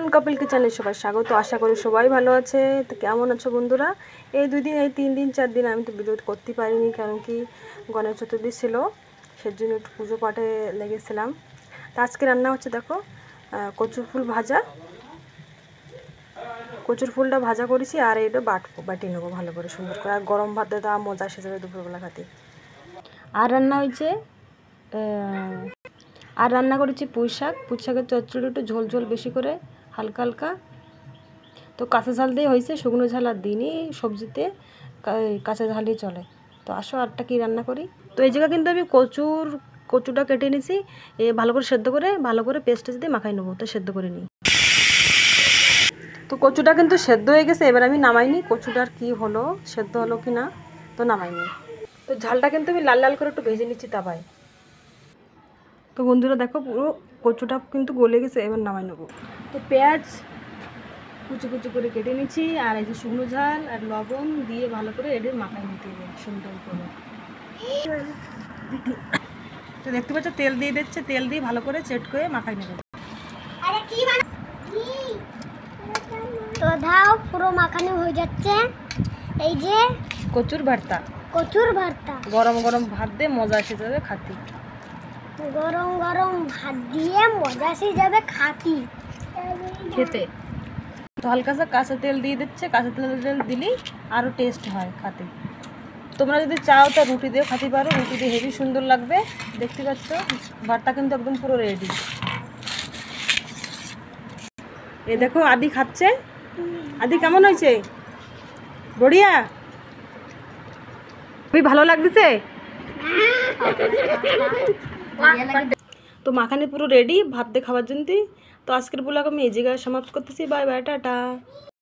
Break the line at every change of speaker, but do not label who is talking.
সুমন কপিল কিচেনে সবাই স্বাগত। আশা করি সবাই ভালো আছে। তো কেমন আছো বন্ধুরা? এই 2 দিন, এই 3 দিন 4 দিন আমি তো ভিডিও করতে পারিনি, কারণ কি গণেশ চতুর্থী ছিল, সেজন্য একটু পুজো পাঠে লেগেছিলাম। তো আজকে রান্না হচ্ছে দেখো কচুর ফুল ভাজা। কচুর ফুলটা ভাজা করেছি আর এটা বাটি নেবো ভালো করে সুন্দর করে। আর গরম ভাত দেওয়া মজা এসে যাবে দুপুরবেলা খাতে। আর রান্না হয়েছে করেছি পুঁই শাকের চচ্চড়ি, একটু ঝোল ঝোল বেশি করে হালকা হালকা। তো কাঁচা ঝাল দিয়ে হয়েছে, শুকনো ঝাল আর দিনই সবজিতে কাঁচা ঝালই চলে। তো আসো আরটা কি রান্না করি। তো এই জায়গায় কিন্তু আমি কচুটা কেটে নিয়েছি, ভালো করে সেদ্ধ করে ভালো করে পেস্টে দিয়ে মাখাই নেবো। তো সেদ্ধ করে নিই। তো কচুটা কিন্তু সেদ্ধ হয়ে গেছে, এবার আমি নামাইনি। কচুটার কি হলো, সেদ্ধ হলো কি না, তো নামাইনি। তো ঝালটা কিন্তু আমি লাল লাল করে একটু ভেজে নিচ্ছি তাওয়ায়। তো বন্ধুরা দেখো পুরো কচুটা কিন্তু গলে গেছে, এবার নামাই নেবো। তো পেঁয়াজ কুচি কুচি করে কেটে নিচ্ছি, আর এই যে শুকনো ঝাল আর লবণ দিয়ে ভালো করে এদের মাখাই নিতে হবে সুন্দর করে। তো দেখতে পাচ্ছ তেল দিয়ে দিচ্ছে, তেল দিয়ে ভালো করে চেট করে মাখাই নেবে।
তো দাও পুরো মাখানো হয়ে যাচ্ছে। এই যে
কচুর ভর্তা
গরম গরম
ভাত দিয়ে মজা এসে যাবে খাতি। খেতে। তো হালকা সা কাঁচা তেল দিয়ে দিচ্ছে, কাঁচা তেল দিলে আরও টেস্ট হয় খাতে। তোমরা যদি চাও তা রুটি দিয়ে খাতে পারো, রুটি দিয়ে হেভি সুন্দর লাগবে। দেখতে পাচ্ছ ভর্তা কিন্তু একদম পুরো রেডি। এ দেখো আদি খাচ্ছে। আদি কেমন হয়েছে? বড়িয়া, খুবই ভালো লাগতেছে। তো মাখানি পুরো রেডি ভাত দিয়ে খাওয়ার জন্য। তো আজকের ব্লগ আমি এই জায়গায় সমাপ্ত করতেছি। Bye bye, tata.